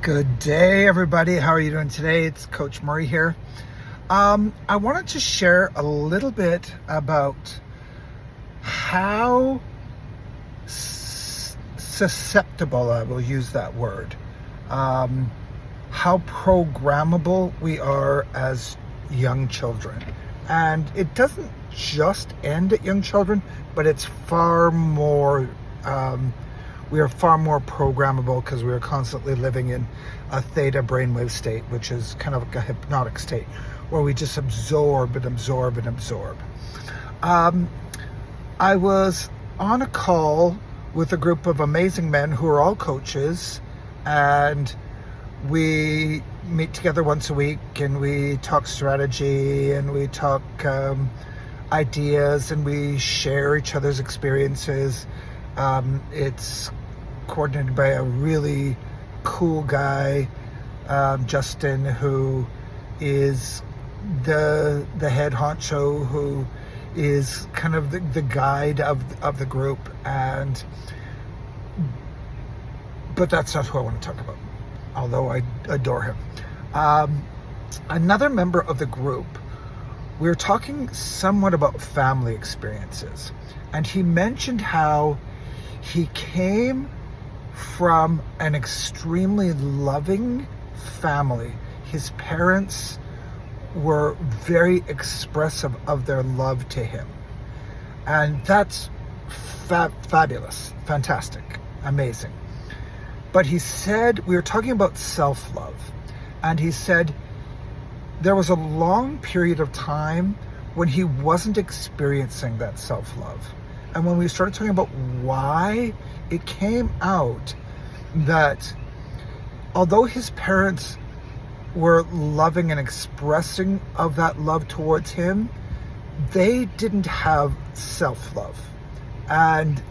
Good day, everybody. How are you doing today? It's Coach Murray here. I wanted to share a little bit about how susceptible, I will use that word, how programmable we are as young children. And it doesn't just end at young children, but it's far more we are far more programmable because we are constantly living in a theta brainwave state, which is kind of like a hypnotic state where we just absorb and absorb and absorb. I was on a call with a group of amazing men who are all coaches, and we meet together once a week and we talk strategy and we talk ideas and we share each other's experiences. It's coordinated by a really cool guy, Justin, who is the head honcho, who is kind of the guide of the group. But that's not who I want to talk about, although I adore him. Another member of the group, we were talking somewhat about family experiences, and he mentioned how he came from an extremely loving family. His parents were very expressive of their love to him. And that's fabulous, fantastic, amazing. But he said, we were talking about self-love, and he said there was a long period of time when he wasn't experiencing that self-love. And when we started talking about why, it came out that although his parents were loving and expressing of that love towards him, they didn't have self-love. And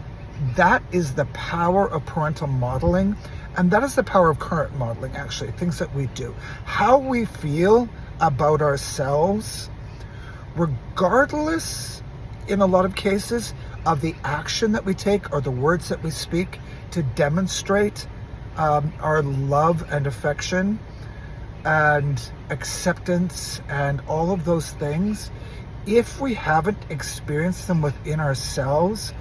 that is the power of parental modeling. And that is the power of current modeling, actually, things that we do. How we feel about ourselves, regardless, in a lot of cases, of the action that we take or the words that we speak to demonstrate our love and affection and acceptance and all of those things, if we haven't experienced them within ourselves,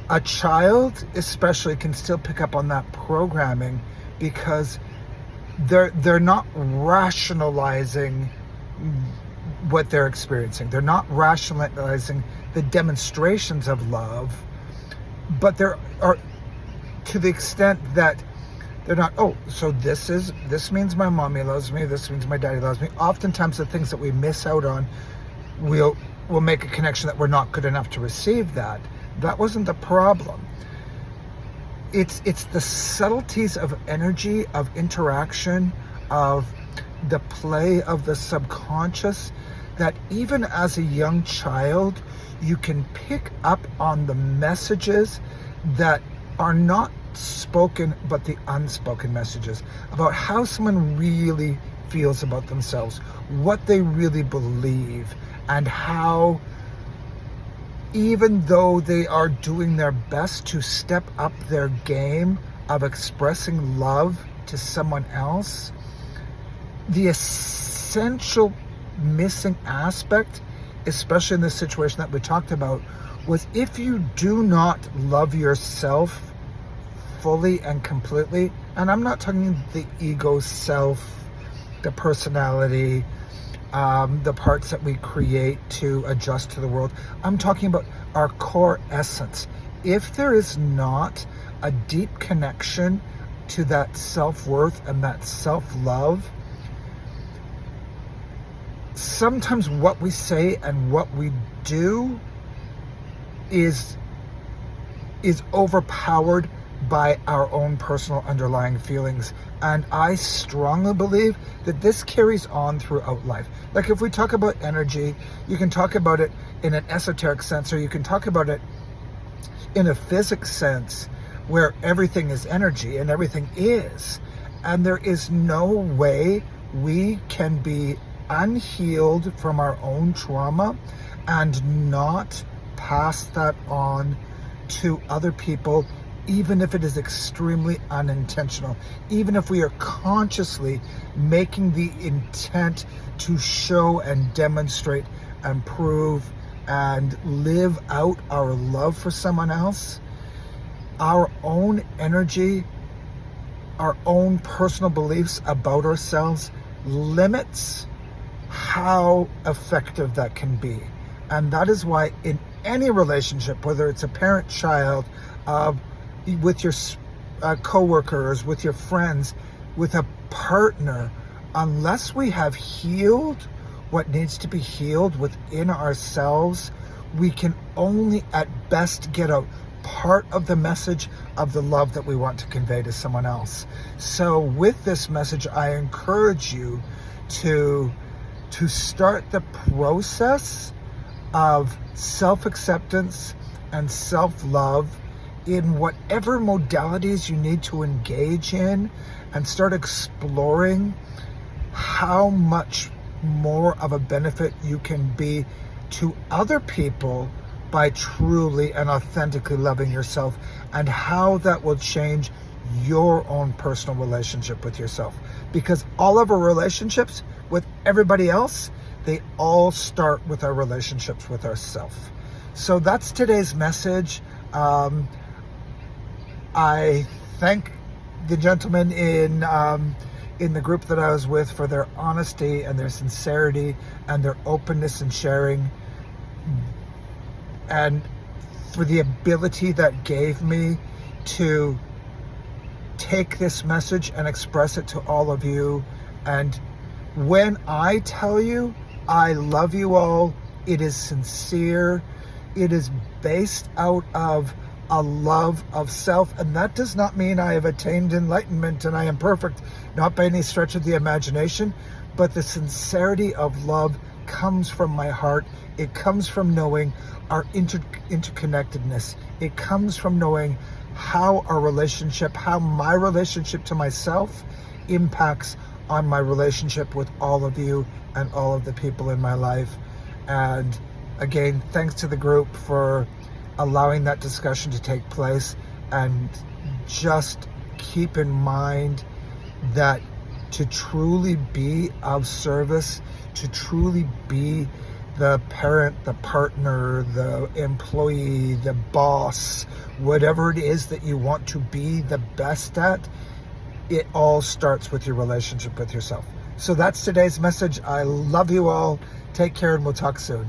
a child especially can still pick up on that programming because they're not rationalizing what they're experiencing. They're not rationalizing the demonstrations of love, but there are, to the extent that they're not, so this means my mommy loves me, this means my daddy loves me. Oftentimes the things that we miss out on, we'll make a connection that we're not good enough to receive that. That wasn't the problem. It's the subtleties of energy, of interaction, of the play of the subconscious, that even as a young child, you can pick up on the messages that are not spoken, but the unspoken messages about how someone really feels about themselves, what they really believe, and how even though they are doing their best to step up their game of expressing love to someone else, the essential missing aspect, especially in this situation that we talked about, was if you do not love yourself fully and completely, and I'm not talking the ego self, the personality, the parts that we create to adjust to the world. I'm talking about our core essence. If there is not a deep connection to that self-worth and that self-love, sometimes what we say and what we do is overpowered by our own personal underlying feelings. And I strongly believe that this carries on throughout life. Like if we talk about energy, you can talk about it in an esoteric sense, or you can talk about it in a physics sense, where everything is energy and everything is. And there is no way we can be unhealed from our own trauma and not pass that on to other people even if it is extremely unintentional, even if we are consciously making the intent to show and demonstrate and prove and live out our love for someone else, our own energy, our own personal beliefs about ourselves limits how effective that can be. And that is why in any relationship, whether it's a parent-child, with your co-workers, with your friends, with a partner, unless we have healed what needs to be healed within ourselves, we can only at best get out part of the message of the love that we want to convey to someone else. So with this message, I encourage you to start the process of self-acceptance and self-love in whatever modalities you need to engage in, and start exploring how much more of a benefit you can be to other people by truly and authentically loving yourself, and how that will change your own personal relationship with yourself. Because all of our relationships with everybody else, they all start with our relationships with ourselves. So that's today's message. I thank the gentlemen in the group that I was with for their honesty and their sincerity and their openness and sharing, and for the ability that gave me to take this message and express it to all of you. And when I tell you I love you all, it is sincere. It is based out of a love of self, and that does not mean I have attained enlightenment and I am perfect, not by any stretch of the imagination, but the sincerity of love comes from my heart. It comes from knowing our interconnectedness. It comes from knowing how my relationship to myself impacts on my relationship with all of you and all of the people in my life. And again, thanks to the group for allowing that discussion to take place. And just keep in mind that to truly be of service, to truly be the parent, the partner, the employee, the boss, whatever it is that you want to be the best at, it all starts with your relationship with yourself. So that's today's message. I love you all. Take care, and we'll talk soon.